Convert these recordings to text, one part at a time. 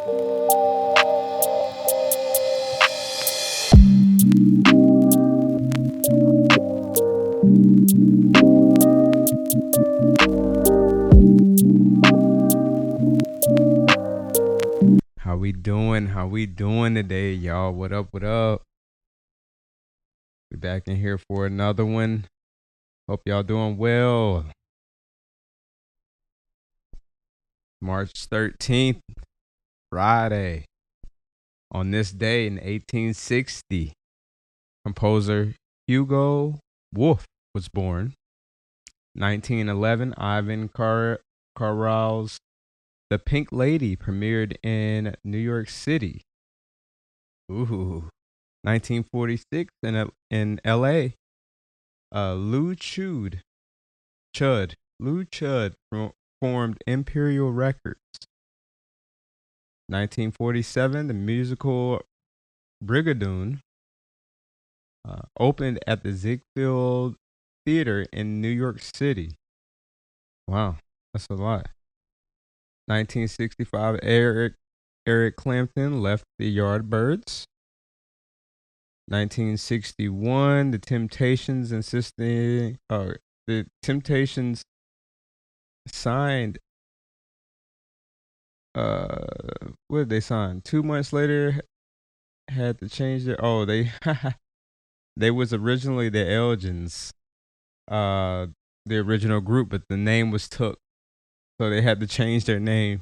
How we doing? How we doing today, y'all? What up? What up? We back in here for another one. Hope y'all doing well. March 13th, Friday. On this day in 1860, composer Hugo Wolf was born. 1911, Ivan Carral's The Pink Lady premiered in New York City. Ooh. 1946 in L.A. Lou Chud formed Imperial Records. 1947, the musical Brigadoon opened at the Ziegfeld Theater in New York City. Wow, that's a lot. 1965, Eric Clapton left the Yardbirds. 1961, the Temptations signed. What did they sign? 2 months later, had to change their. Oh, they they was originally the Elgins, the original group, but the name was took, so they had to change their name.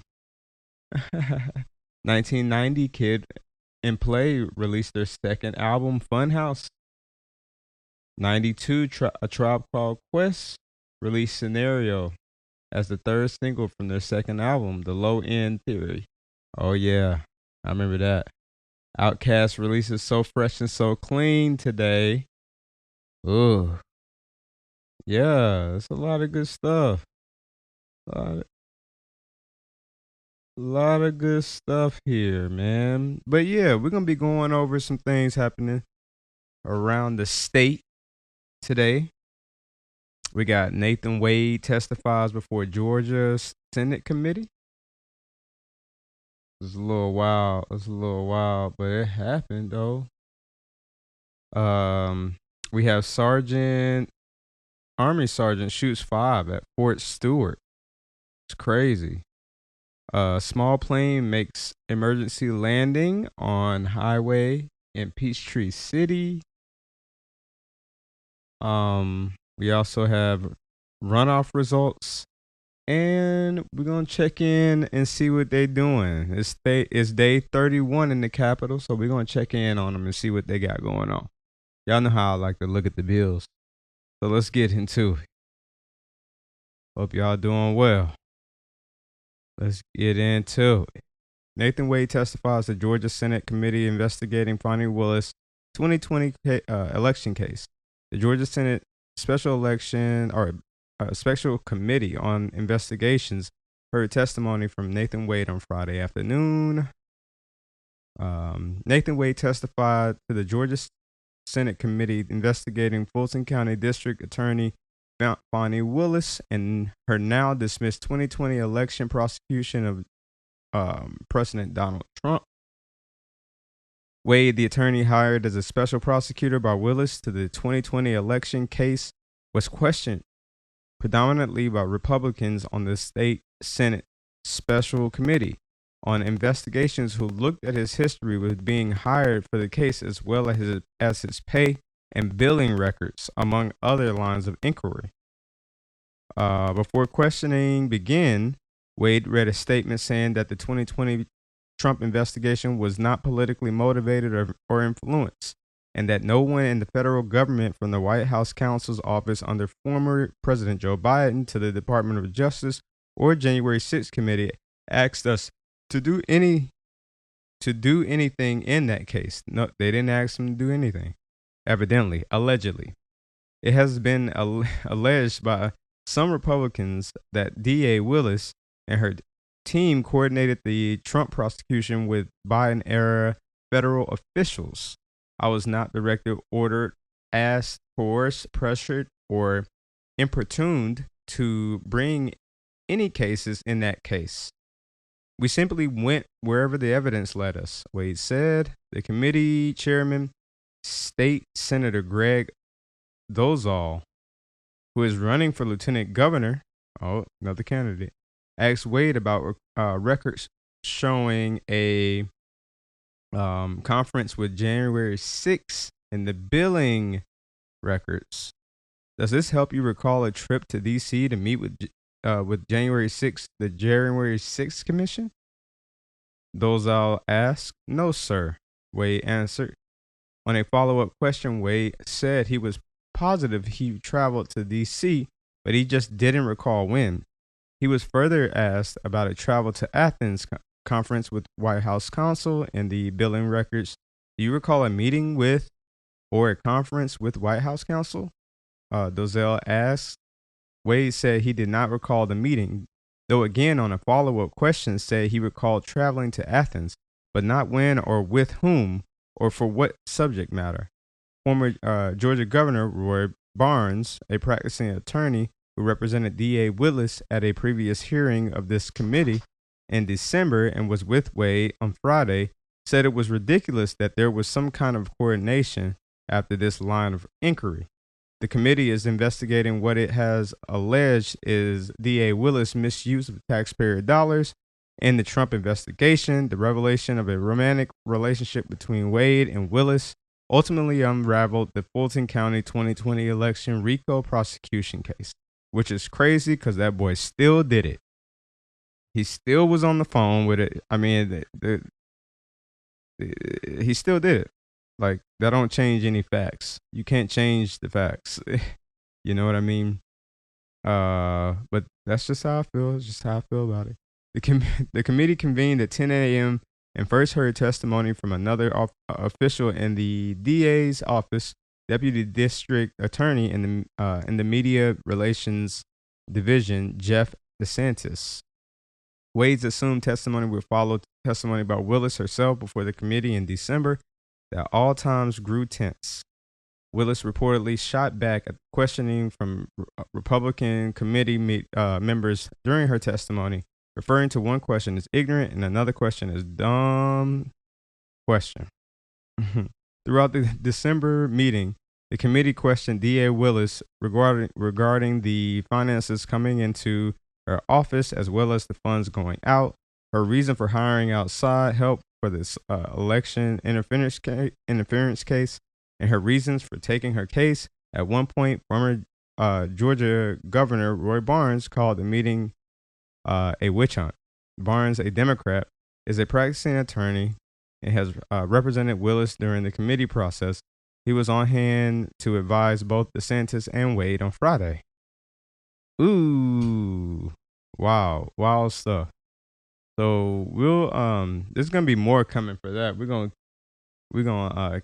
1990, Kid and Play released their second album, Funhouse. 92, A Tribe Called Quest released Scenario as the third single from their second album, The Low End Theory. Oh yeah, I remember that. Outkast releases So Fresh and So Clean today. Ooh, yeah, it's a lot of good stuff. A lot of good stuff here, man. But yeah, we're gonna be going over some things happening around the state today. We got Nathan Wade testifies before Georgia Senate Committee. It's a little wild. It's a little wild, but it happened though. We have Army Sergeant shoots 5 at Fort Stewart. It's crazy. Small plane makes emergency landing on highway in Peachtree City. We also have runoff results, and we're gonna check in and see what they're doing. It's day 31 in the Capitol, so we're gonna check in on them and see what they got going on. Y'all know how I like to look at the bills, so let's get into it. Hope y'all doing well. Let's get into it. Nathan Wade testifies at Georgia Senate Committee investigating Fonnie Willis 2020 election case. The Georgia Senate Special Committee on Investigations heard testimony from Nathan Wade on Friday afternoon. Nathan Wade testified to the Georgia Senate Committee investigating Fulton County District Attorney Fonnie Willis and her now dismissed 2020 election prosecution of President Donald Trump. Wade, the attorney hired as a special prosecutor by Willis to the 2020 election case, was questioned predominantly by Republicans on the state Senate Special Committee on Investigations who looked at his history with being hired for the case as well as his pay and billing records, among other lines of inquiry. Before questioning began, Wade read a statement saying that the 2020 Trump investigation was not politically motivated or influenced, and that no one in the federal government from the White House counsel's office under former President Joe Biden to the Department of Justice or January 6th committee asked us to do anything in that case. No, they didn't ask him to do anything. Evidently, allegedly. It has been alleged by some Republicans that DA Willis and her team coordinated the Trump prosecution with Biden-era federal officials. I was not directed, ordered, asked, coerced, pressured, or importuned to bring any cases in that case. We simply went wherever the evidence led us, Wade said. The committee chairman, State Senator Greg Dozal, who is running for lieutenant governor, another candidate, asked Wade about records showing a conference with January 6th in the billing records. Does this help you recall a trip to D.C. to meet with January 6th, the January 6th Commission? Dozal asked. No, sir, Wade answered. On a follow-up question, Wade said he was positive he traveled to D.C., but he just didn't recall when. He was further asked about a travel to Athens conference with White House counsel and the billing records. Do you recall a meeting with or a conference with White House counsel? Dozal asked. Wade said he did not recall the meeting, though again on a follow-up question said he recalled traveling to Athens, but not when or with whom or for what subject matter. Former Georgia Governor Roy Barnes, a practicing attorney who represented D.A. Willis at a previous hearing of this committee in December and was with Wade on Friday, said it was ridiculous that there was some kind of coordination after this line of inquiry. The committee is investigating what it has alleged is D.A. Willis' misuse of taxpayer dollars in the Trump investigation. The revelation of a romantic relationship between Wade and Willis ultimately unraveled the Fulton County 2020 election RICO prosecution case, which is crazy because that boy still did it. He still was on the phone with it. I mean, he still did it. Like, that don't change any facts. You can't change the facts. You know what I mean? But that's just how I feel. It's just how I feel about it. The committee convened at 10 a.m. and first heard testimony from another official in the DA's office, Deputy District Attorney in the Media Relations Division, Jeff DeSantis. Wade's assumed testimony would follow testimony by Willis herself before the committee in December that all times grew tense. Willis reportedly shot back at questioning from Republican committee members during her testimony, referring to one question as ignorant and another question as dumb question. Throughout the December meeting, the committee questioned D.A. Willis regarding the finances coming into her office as well as the funds going out, her reason for hiring outside help for this election interference case, and her reasons for taking her case. At one point, former Georgia Governor Roy Barnes called the meeting a witch hunt. Barnes, a Democrat, is a practicing attorney and has represented Willis during the committee process. He was on hand to advise both DeSantis and Wade on Friday. Ooh, wow, wild stuff. So we'll there's gonna be more coming for that. We're gonna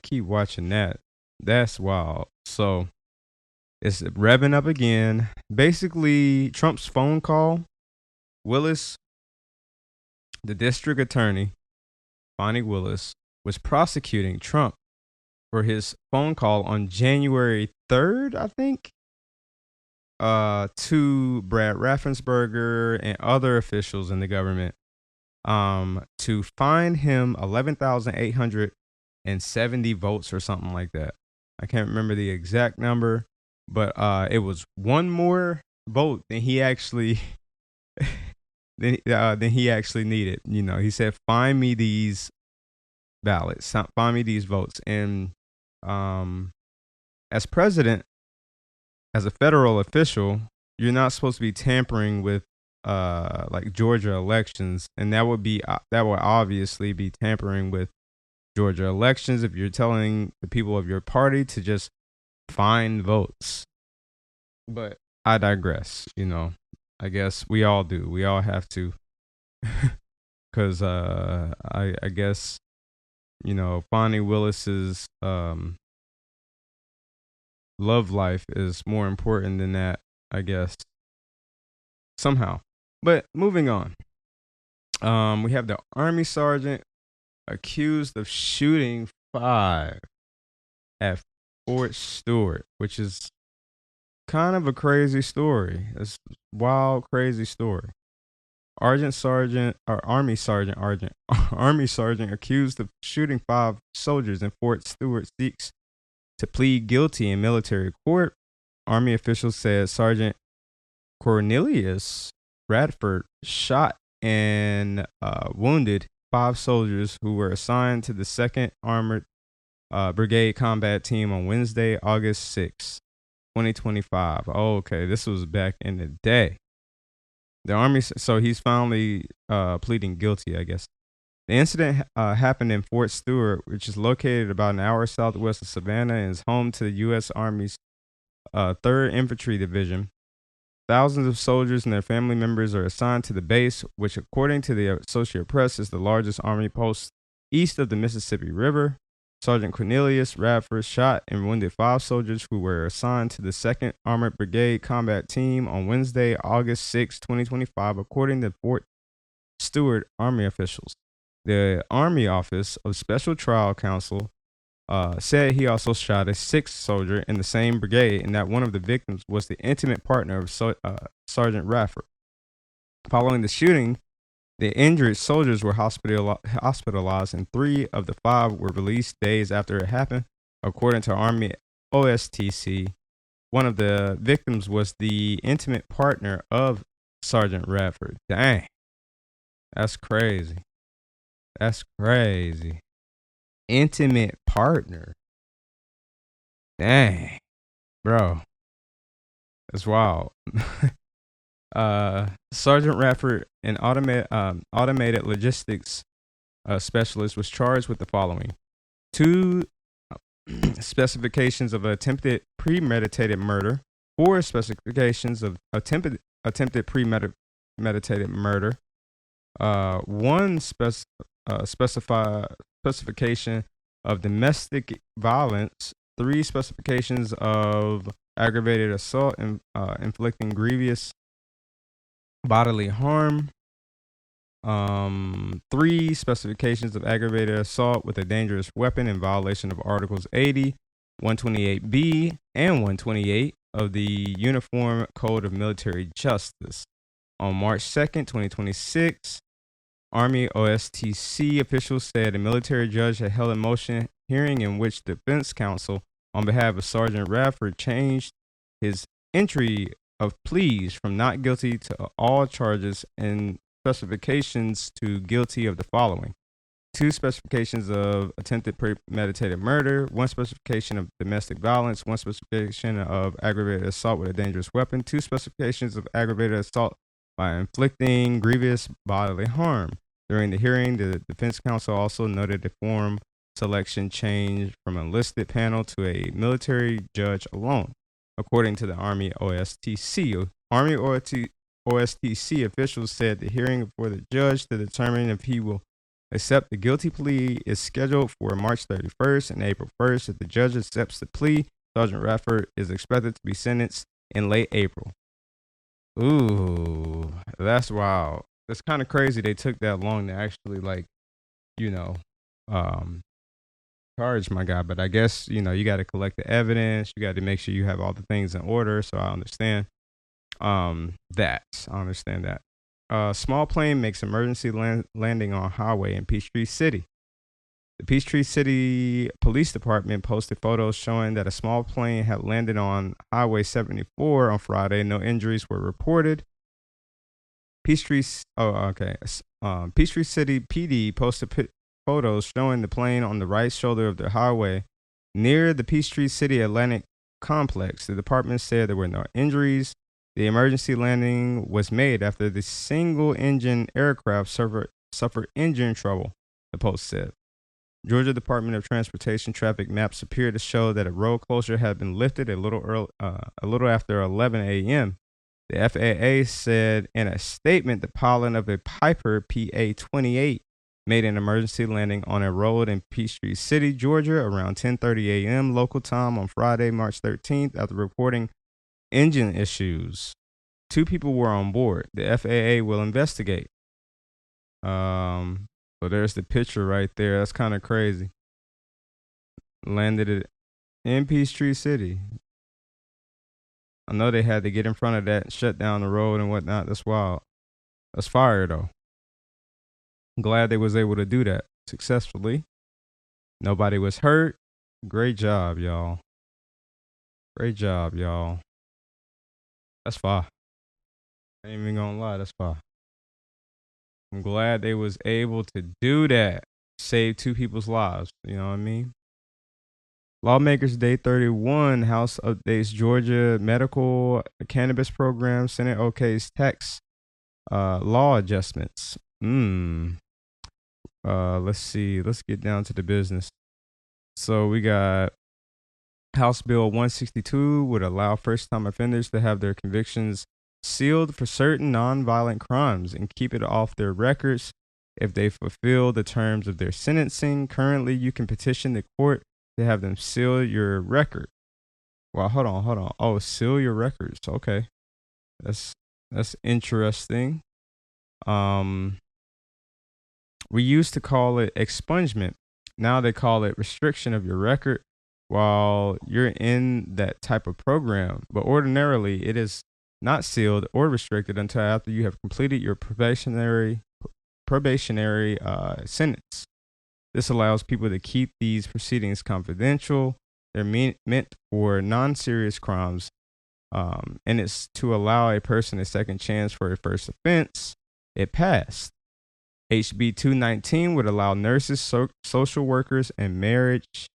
keep watching that. That's wild. So it's revving up again. Basically, Trump's phone call. Willis, the district attorney, Bonnie Willis, was prosecuting Trump for his phone call on January 3rd, I think, to Brad Raffensperger and other officials in the government, to fine him 11,870 votes or something like that. I can't remember the exact number, but it was one more vote than he actually than he actually needed. You know, he said, "Find me these ballots, find me these votes." And as president, as a federal official, you're not supposed to be tampering with like Georgia elections, and that would obviously be tampering with Georgia elections if you're telling the people of your party to just find votes. But I digress. You know, I guess we all do. We all have to, because I guess, you know, Bonnie Willis's love life is more important than that, I guess, somehow. But moving on, we have the Army sergeant accused of shooting 5 at Fort Stewart, which is kind of a crazy story. It's a wild, crazy story. Army Army sergeant accused of shooting 5 soldiers in Fort Stewart seeks to plead guilty in military court. Army officials said Sergeant Cornelius Radford shot and wounded 5 soldiers who were assigned to the 2nd Armored Brigade Combat Team on Wednesday, August 6, 2025. Oh, okay, this was back in the day. The Army, so he's finally pleading guilty, I guess. The incident happened in Fort Stewart, which is located about an hour southwest of Savannah and is home to the U.S. Army's 3rd Infantry Division. Thousands of soldiers and their family members are assigned to the base, which, according to the Associated Press, is the largest Army post east of the Mississippi River. Sergeant Cornelius Radford shot and wounded 5 soldiers who were assigned to the 2nd Armored Brigade Combat Team on Wednesday, August 6, 2025, according to Fort Stewart Army officials. The Army Office of Special Trial Counsel said he also shot a 6th soldier in the same brigade and that one of the victims was the intimate partner of Sergeant Radford. Following the shooting, the injured soldiers were hospitalized and 3 of the 5 were released days after it happened, according to Army OSTC. One of the victims was the intimate partner of Sergeant Radford. Dang. That's crazy. That's crazy. Intimate partner. Dang. Bro. That's wild. Sergeant Radford, an automated logistics specialist, was charged with the following: 2 specifications of attempted premeditated murder, 4 specifications of attempted premeditated murder, 1 specification of domestic violence, 3 specifications of aggravated assault and inflicting grievous bodily harm, 3 specifications of aggravated assault with a dangerous weapon in violation of Articles 80, 128B, and 128 of the Uniform Code of Military Justice. On March 2nd, 2026, Army OSTC officials said a military judge had held a motion hearing in which the defense counsel, on behalf of Sergeant Radford, changed his entry of pleas from not guilty to all charges and specifications to guilty of the following: 2 specifications of attempted premeditated murder, 1 specification of domestic violence, 1 specification of aggravated assault with a dangerous weapon, 2 specifications of aggravated assault by inflicting grievous bodily harm. During the hearing, the defense counsel also noted the form selection changed from a listed panel to a military judge alone, according to the Army OSTC. Army OSTC officials said the hearing for the judge to determine if he will accept the guilty plea is scheduled for March 31st and April 1st. If the judge accepts the plea, Sergeant Radford is expected to be sentenced in late April. Ooh, that's wild. It's kind of crazy they took that long to actually, like, charge my guy. But I guess, you got to collect the evidence. You got to make sure you have all the things in order. So I understand that. Small plane makes emergency landing on highway in Peachtree City. The Peachtree City Police Department posted photos showing that a small plane had landed on Highway 74 on Friday. No injuries were reported. Peachtree City PD posted photos showing the plane on the right shoulder of the highway near the Peachtree City Atlantic complex. The department said there were no injuries. The emergency landing was made after the single-engine aircraft suffered engine trouble, the Post said. Georgia Department of Transportation traffic maps appear to show that a road closure had been lifted a little after 11 a.m. The FAA said in a statement the pilot of a Piper PA-28 made an emergency landing on a road in Peachtree City, Georgia, around 10:30 a.m. local time on Friday, March 13th, after reporting engine issues. 2 people were on board. The FAA will investigate. So there's the picture right there. That's kind of crazy. Landed it in Peachtree City. I know they had to get in front of that and shut down the road and whatnot. That's wild. That's fire though. I'm glad they was able to do that successfully. Nobody was hurt. Great job, y'all. Great job, y'all. That's fire. I ain't even gonna lie, that's fire. I'm glad they was able to do that. Save two people's lives. You know what I mean? Lawmakers Day 31, House updates Georgia medical cannabis program. Senate okays tax law adjustments. Let's see. Let's get down to the business. So we got House Bill 162 would allow first-time offenders to have their convictions sealed for certain nonviolent crimes and keep it off their records if they fulfill the terms of their sentencing. Currently, you can petition the court to have them seal your record. Well, hold on. Oh, seal your records. Okay, that's interesting. We used to call it expungement. Now they call it restriction of your record while you're in that type of program. But ordinarily, it is not sealed or restricted until after you have completed your probationary sentence. This allows people to keep these proceedings confidential. They're meant for non-serious crimes, and it's to allow a person a second chance for a first offense. It passed. HB 219 would allow nurses, social workers, and marriage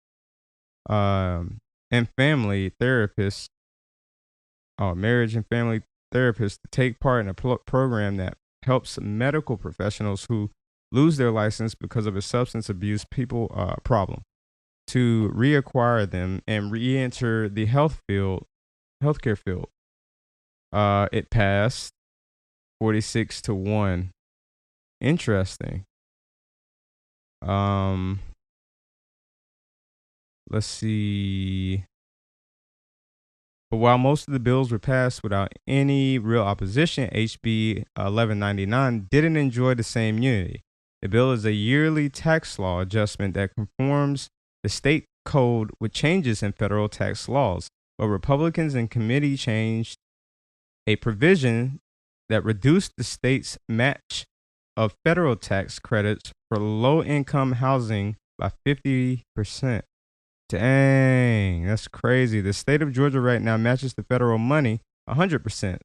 and family therapists, to take part in a program that helps medical professionals who lose their license because of a substance abuse problem to reacquire them and re-enter the healthcare field. It passed 46-1. Interesting. Let's see. But while most of the bills were passed without any real opposition, HB 1199 didn't enjoy the same unity. The bill is a yearly tax law adjustment that conforms the state code with changes in federal tax laws. But Republicans in committee changed a provision that reduced the state's match of federal tax credits for low-income housing by 50%. Dang, that's crazy. The state of Georgia right now matches the federal money 100%.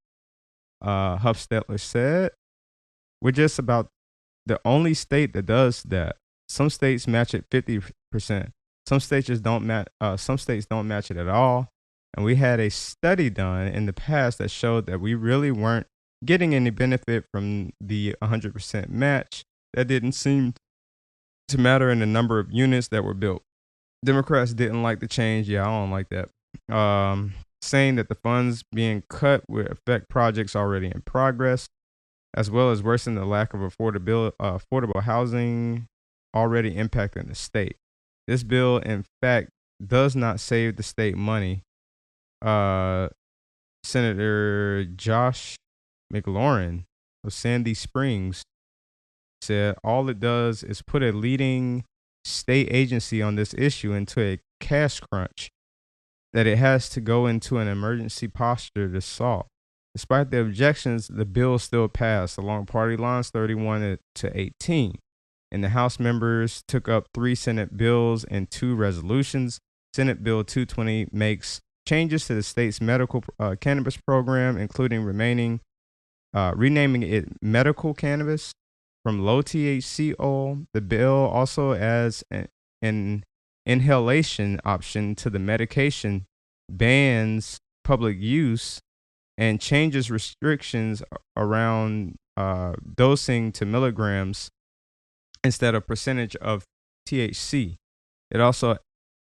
Huffstetler said, we're just about the only state that does that. Some states match it 50%. Some states just don't match. Some states don't match it at all. And we had a study done in the past that showed that we really weren't getting any benefit from the 100% match. That didn't seem to matter in the number of units that were built. Democrats didn't like the change. Yeah, I don't like that. Saying that the funds being cut would affect projects already in progress, as well as worsen the lack of affordable housing already impacting the state. This bill, in fact, does not save the state money. Senator Josh McLaurin of Sandy Springs said all it does is put a leading state agency on this issue into a cash crunch that it has to go into an emergency posture to solve. Despite the objections, the bill still passed along party lines 31-18. And the House members took up 3 Senate bills and 2 resolutions. Senate Bill 220 makes changes to the state's medical cannabis program, including renaming it medical cannabis from low THC oil. The bill also adds an inhalation option to the medication, bans public use, and changes restrictions around dosing to milligrams instead of percentage of THC. It also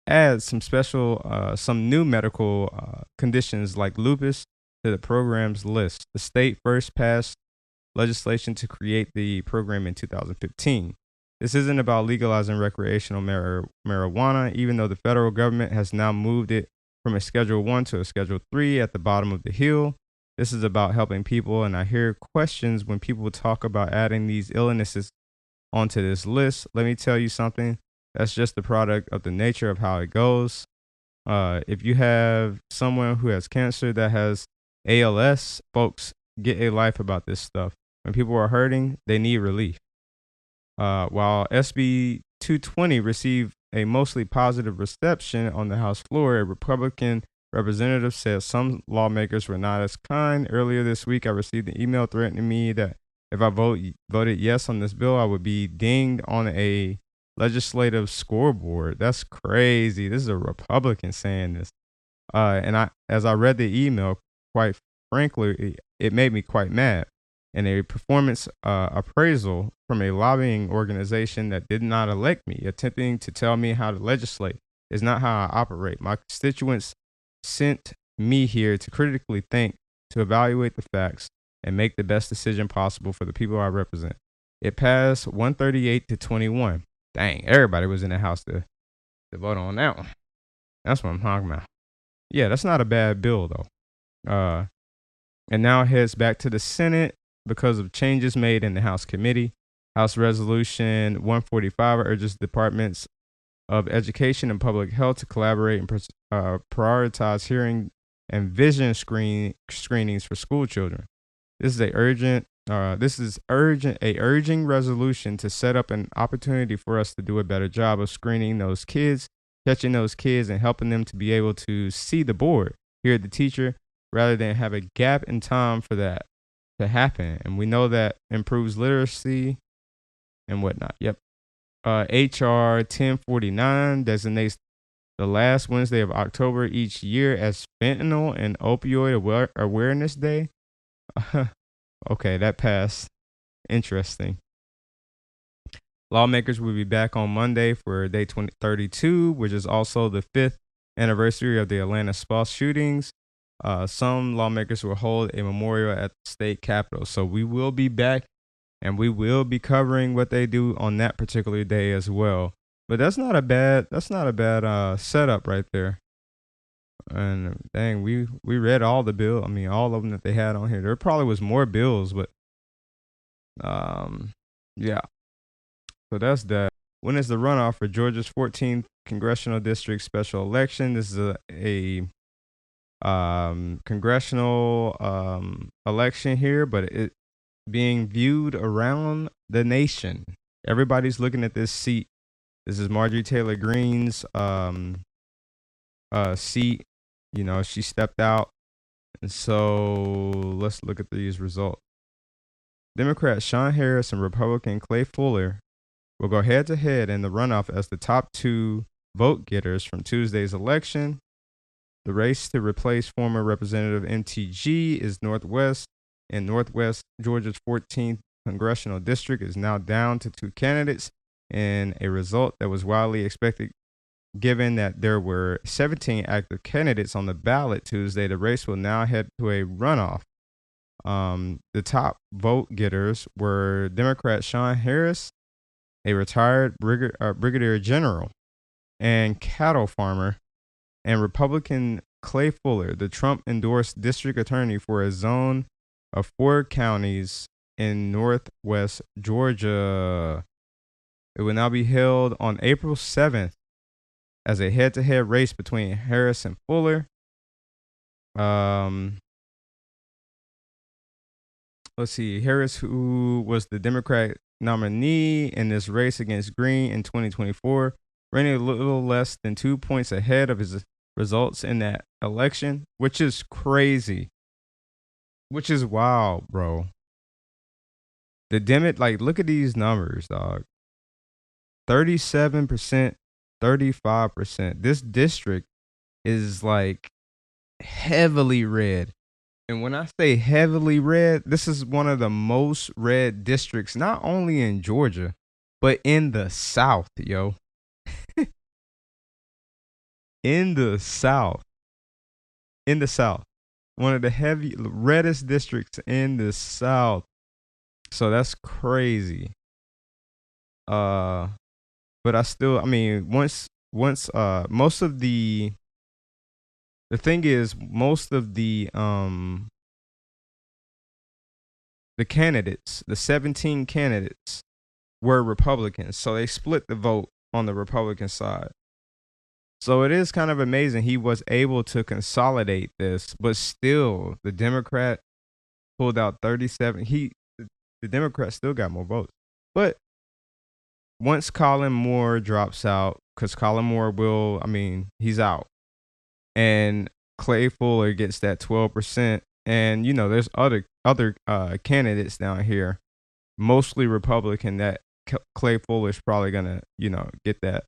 adds some new medical conditions like lupus to the program's list. The state first passed legislation to create the program in 2015. This isn't about legalizing recreational marijuana, even though the federal government has now moved it from a Schedule 1 to a Schedule 3 at the bottom of the hill. This is about helping people, and I hear questions when people talk about adding these illnesses onto this list. Let me tell you something. That's just the product of the nature of how it goes. If you have someone who has cancer that has ALS, folks, get a life about this stuff. When people are hurting, they need relief. While SB 220 received a mostly positive reception on the House floor, a Republican representative said some lawmakers were not as kind. Earlier this week, I received an email threatening me that if I voted yes on this bill, I would be dinged on a legislative scoreboard. That's crazy. This is a Republican saying this. As I read the email, quite frankly, it made me quite mad. And a performance appraisal from a lobbying organization that did not elect me, attempting to tell me how to legislate, is not how I operate. My constituents sent me here to critically think, to evaluate the facts, and make the best decision possible for the people I represent. It passed 138 to 21. Dang, everybody was in the house to vote on that one. That's what I'm talking about. Yeah, that's not a bad bill, though. And now it heads back to the Senate because of changes made in the House committee. House Resolution 145 urges departments of Education and Public Health to collaborate and prioritize hearing and vision screenings for school children. This is a urging resolution to set up an opportunity for us to do a better job of screening those kids, catching those kids, and helping them to be able to see the board, hear the teacher, rather than have a gap in time for that to happen. And we know that improves literacy and whatnot. Yep. HR 1049 designates the last Wednesday of October each year as Fentanyl and Opioid Awareness Day. Okay, that passed. Interesting. Lawmakers will be back on Monday for day 32, which is also the 5th anniversary of the Atlanta spa shootings. Some lawmakers will hold a memorial at the state capitol. So we will be back and we will be covering what they do on that particular day as well. But that's not a bad setup right there. And dang, we read all the bill. I mean, all of them that they had on here. There probably was more bills, but yeah. So that's that. When is the runoff for Georgia's 14th congressional district special election? This is a congressional election here, but it being viewed around the nation. Everybody's looking at this seat. This is Marjorie Taylor Greene's seat. You know, she stepped out. And so let's look at these results. Democrat Sean Harris and Republican Clay Fuller will go head to head in the runoff as the top two vote getters from Tuesday's election. The race to replace former Representative MTG is Northwest Georgia's 14th congressional district is now down to two candidates, in a result that was widely expected given that there were 17 active candidates on the ballot Tuesday. The race will now head to a runoff. The top vote getters were Democrat Sean Harris, a retired brigadier general and cattle farmer, and Republican Clay Fuller, the Trump-endorsed district attorney for a zone of 4 counties in Northwest Georgia. It will now be held on April 7th as a head-to-head race between Harris and Fuller. Let's see. Harris, who was the Democrat nominee in this race against Green in 2024, ran a little less than 2 points ahead of his results in that election, which is crazy. Which is wild, bro. Look at these numbers, dog. 37%, 35%. This district is like heavily red. And when I say heavily red, this is one of the most red districts, not only in Georgia, but in the South, yo. In the South. One of the reddest districts in the South. So that's crazy. But most of the thing is, most of the candidates, the 17 candidates, were Republicans. So they split the vote on the Republican side. So it is kind of amazing he was able to consolidate this, but still the Democrat pulled out 37. The the Democrats still got more votes. But once Colin Moore drops out, because Colin Moore will, I mean, he's out, and Clay Fuller gets that 12%, and there's other candidates down here, mostly Republican, that Clay Fuller's probably gonna get that.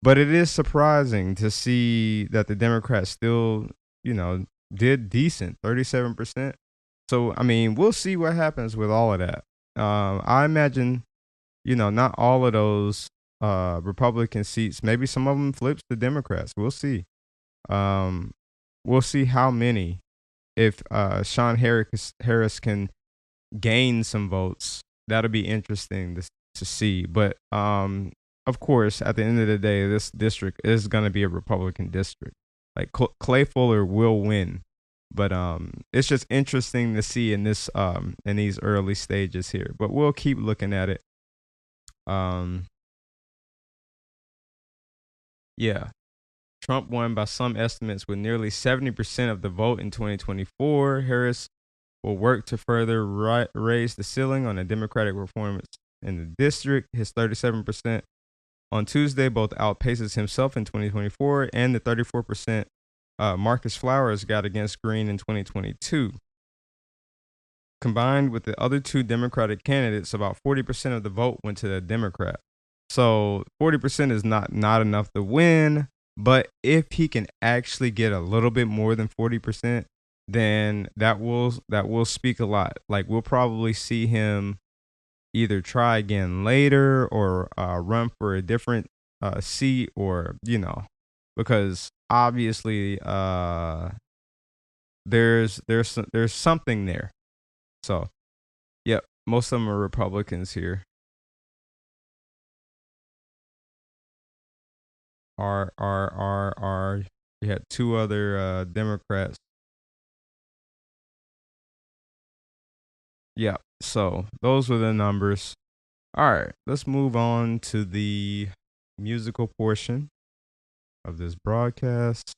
But it is surprising to see that the Democrats still did decent, 37%. So I mean, we'll see what happens with all of that. I imagine not all of those Republican seats. Maybe some of them flips to Democrats. We'll see. We'll see how many. If Sean Harris can gain some votes, that'll be interesting to see. But of course, at the end of the day, this district is going to be a Republican district. Like Clay Fuller will win, but it's just interesting to see in these early stages here. But we'll keep looking at it. Yeah, Trump won by some estimates with nearly 70% of the vote in 2024. Harris will work to further raise the ceiling on the Democratic performance in the district. His 37% on Tuesday both outpaces himself in 2024 and the 34% Marcus Flowers got against Green in 2022. Combined with the other two Democratic candidates, about 40% of the vote went to the Democrat. So 40% is not enough to win, but if he can actually get a little bit more than 40%, then that will speak a lot. Like, we'll probably see him either try again later or run for a different seat, or because obviously there's something there. So, yep, most of them are Republicans here. We had two other Democrats. Yeah, so those were the numbers. All right, let's move on to the musical portion of this broadcast.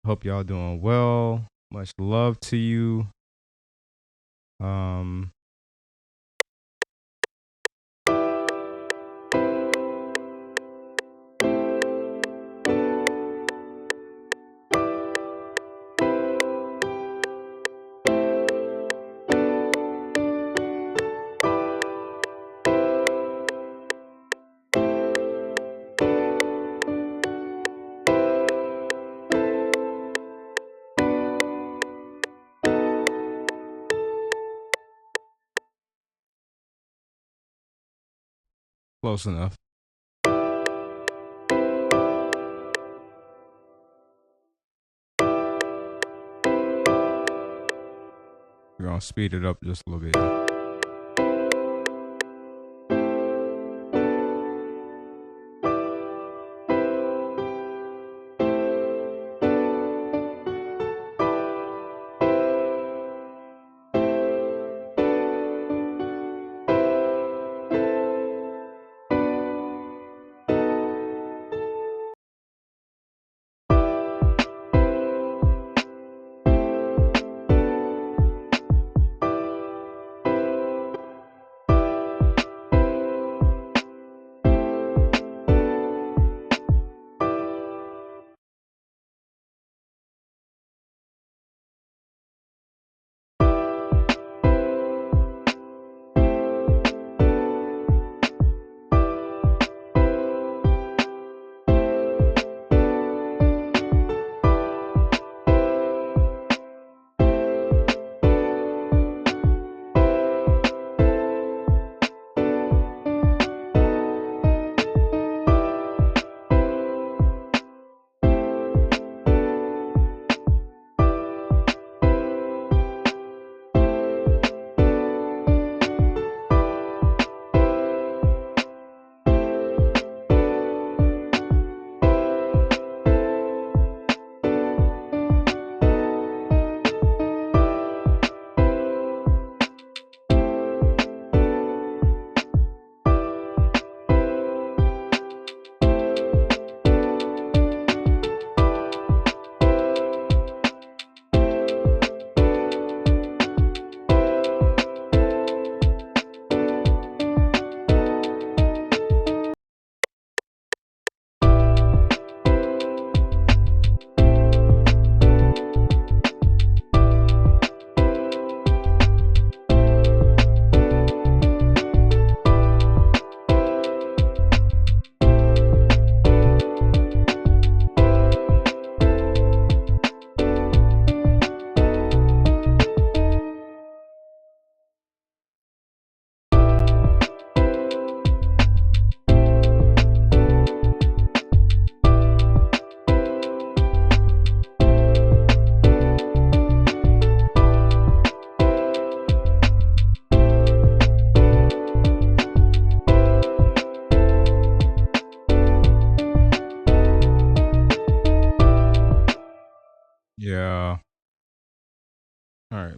Hope y'all doing well. Much love to you. Close enough. We're gonna speed it up just a little bit.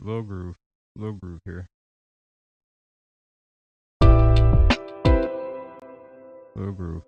little groove. Little groove here. Little groove.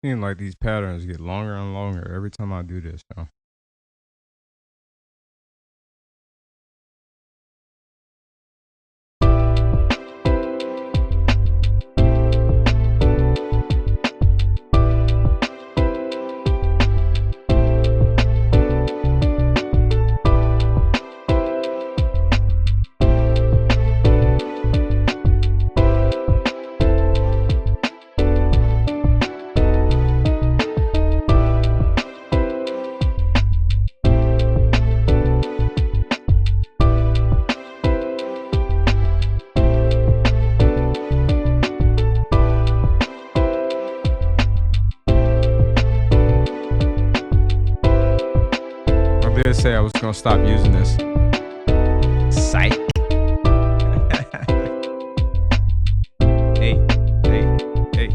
Seems like these patterns get longer and longer every time I do this, yo. I did say I was gonna stop using this. Psych. Hey, hey, hey.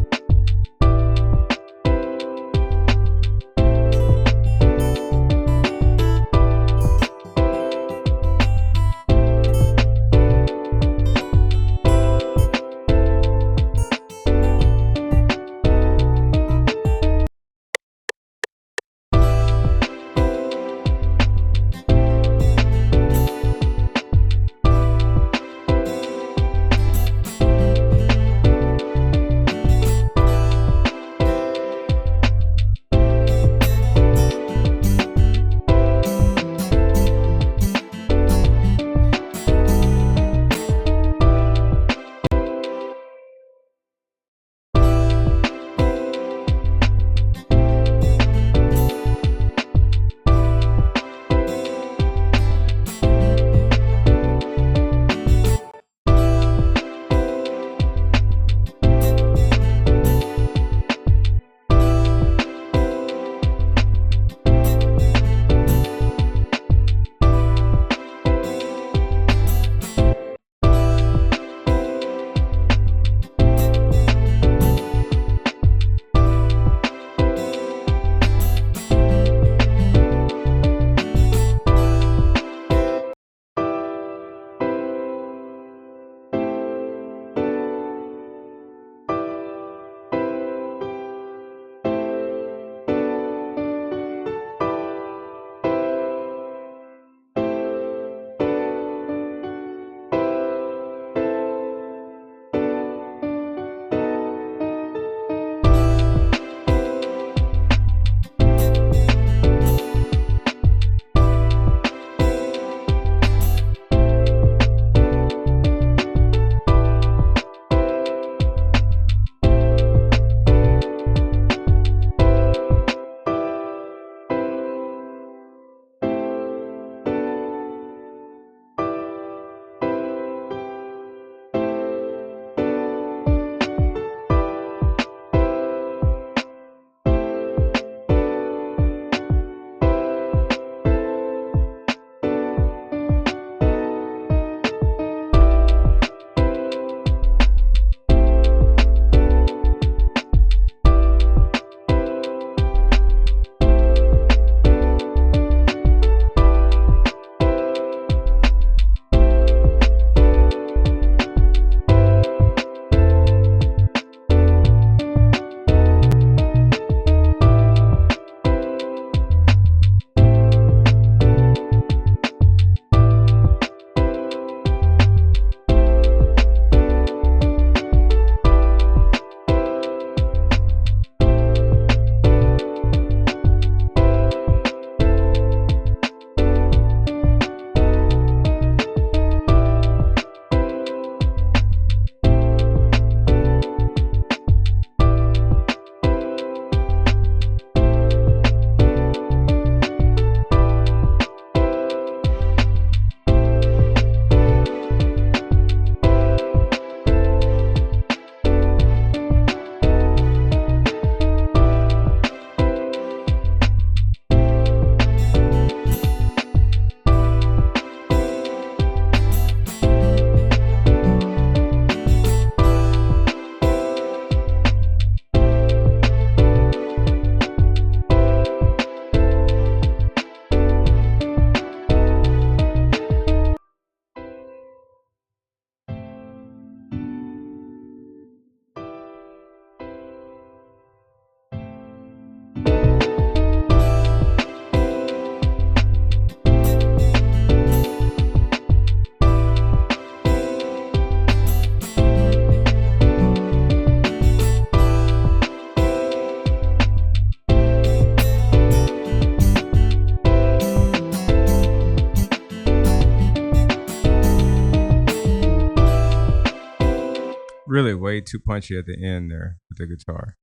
went way too punchy at the end there with the guitar.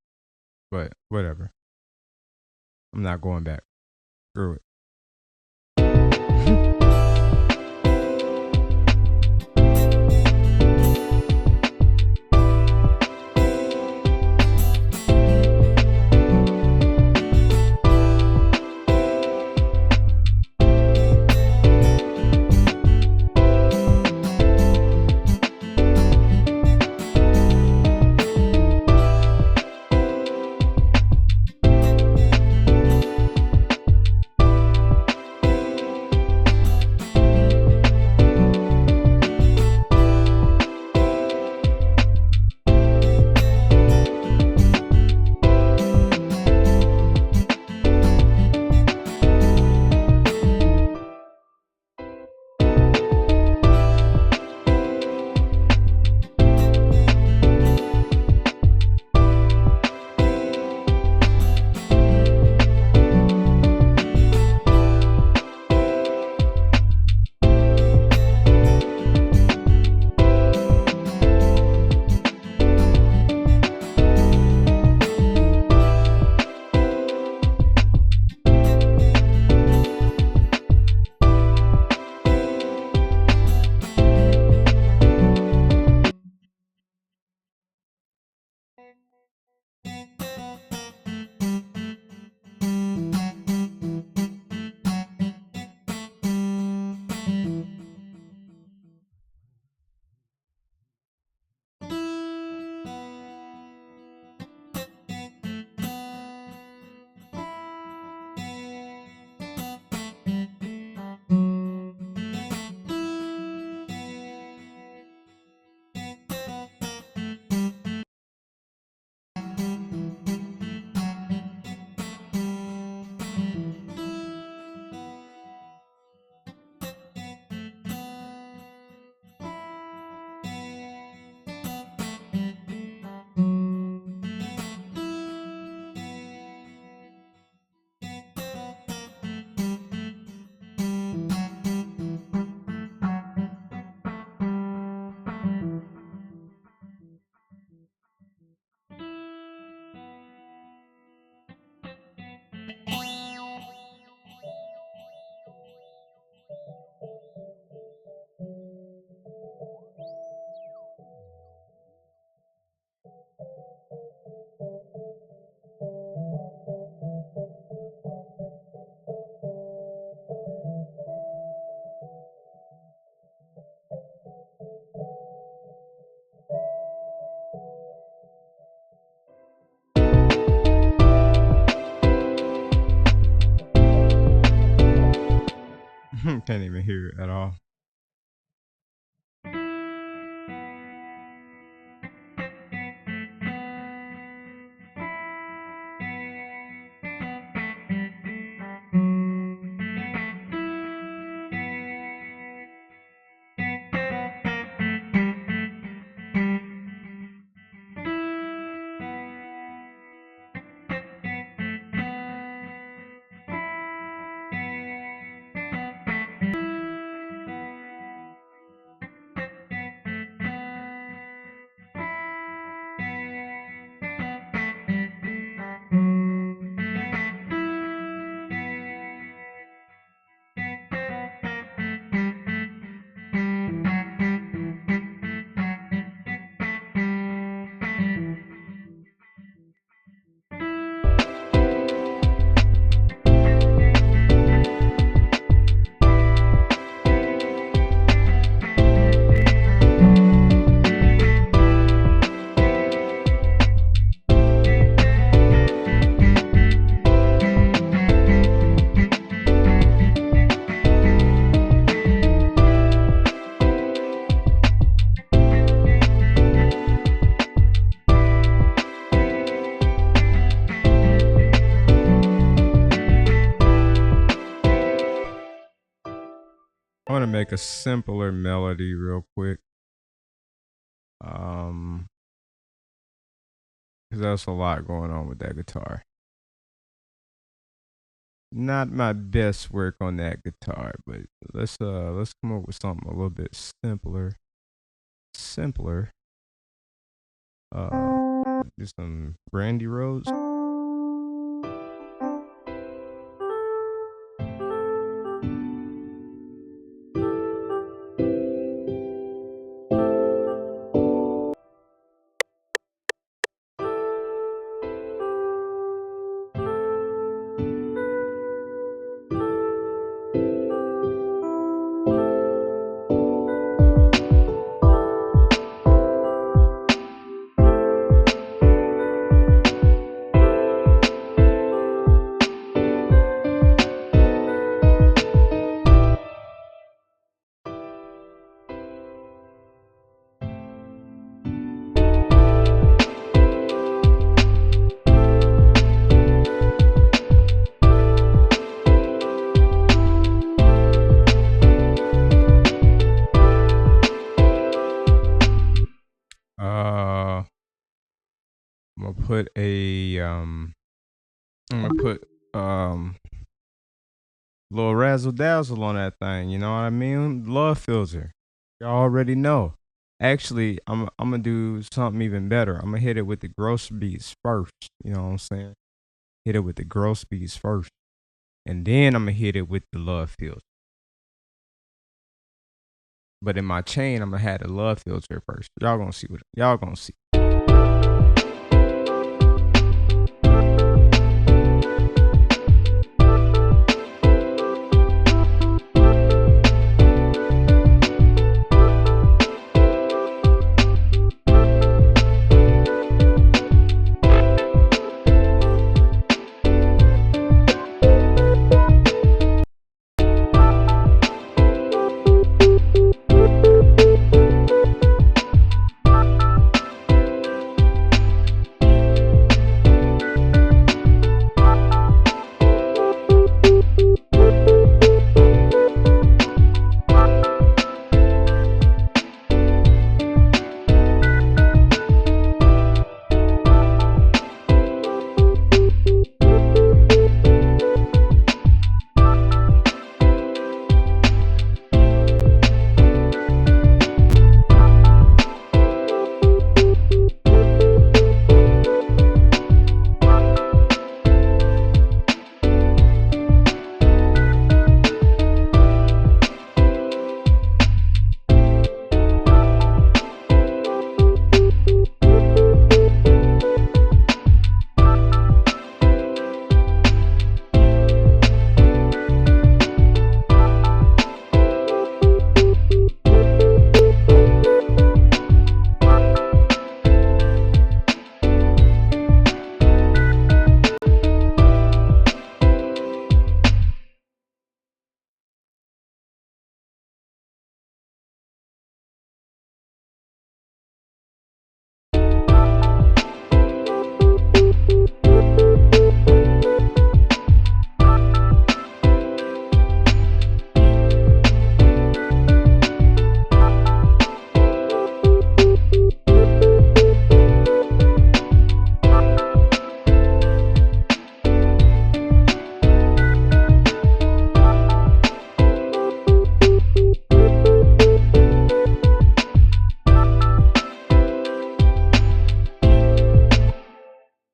But whatever. I'm not going back. Screw it. Can't even hear it at all. I want to make a simpler melody real quick. Because there's a lot going on with that guitar. Not my best work on that guitar, but let's come up with something a little bit simpler. Do some Brandy Rose. I'm gonna put little razzle dazzle on that thing. You know what I mean? Love filter. You already know. Actually, I'm gonna do something even better. I'm gonna hit it with the gross beats first. You know what I'm saying? Hit it with the gross beats first, and then I'm gonna hit it with the love filter. But in my chain, I'm gonna have the love filter first. Y'all gonna see what y'all gonna see.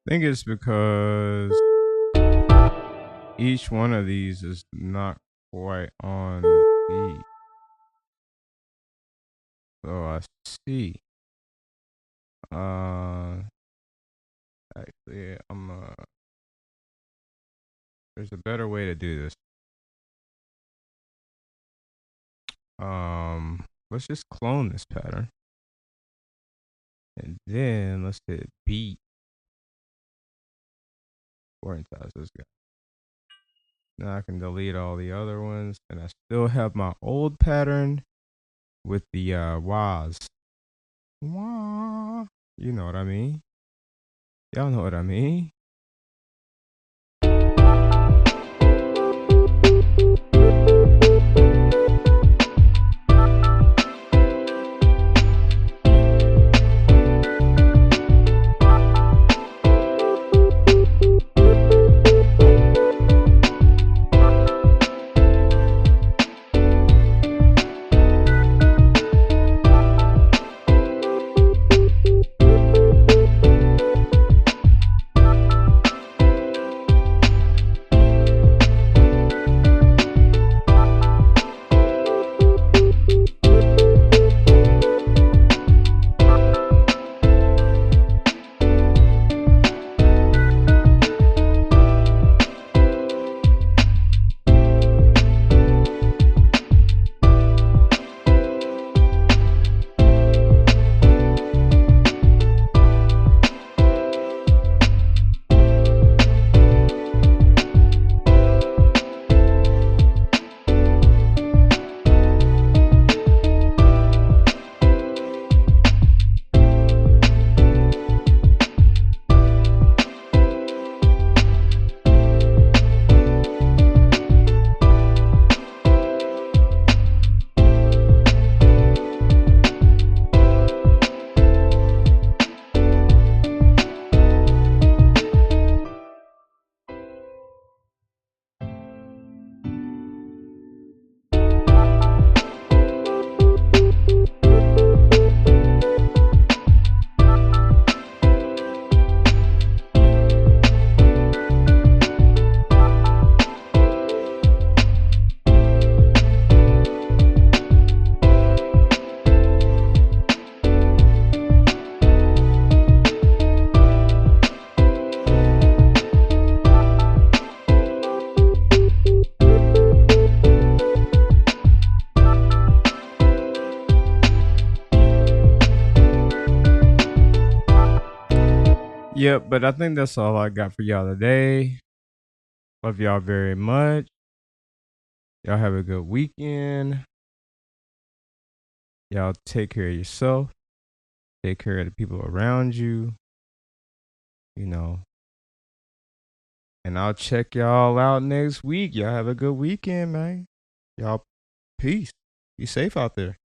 I think it's because each one of these is not quite on the beat. So I see. Actually, there's a better way to do this. Let's just clone this pattern. And then let's hit beat. Quarantize this guy. Now I can delete all the other ones, and I still have my old pattern with the wahs. Wah. You know what I mean? Y'all know what I mean? Yep, but I think that's all I got for y'all today. Love y'all very much. Y'all have a good weekend. Y'all take care of yourself. Take care of the people around you. You know. And I'll check y'all out next week. Y'all have a good weekend, man. Y'all, peace. Be safe out there.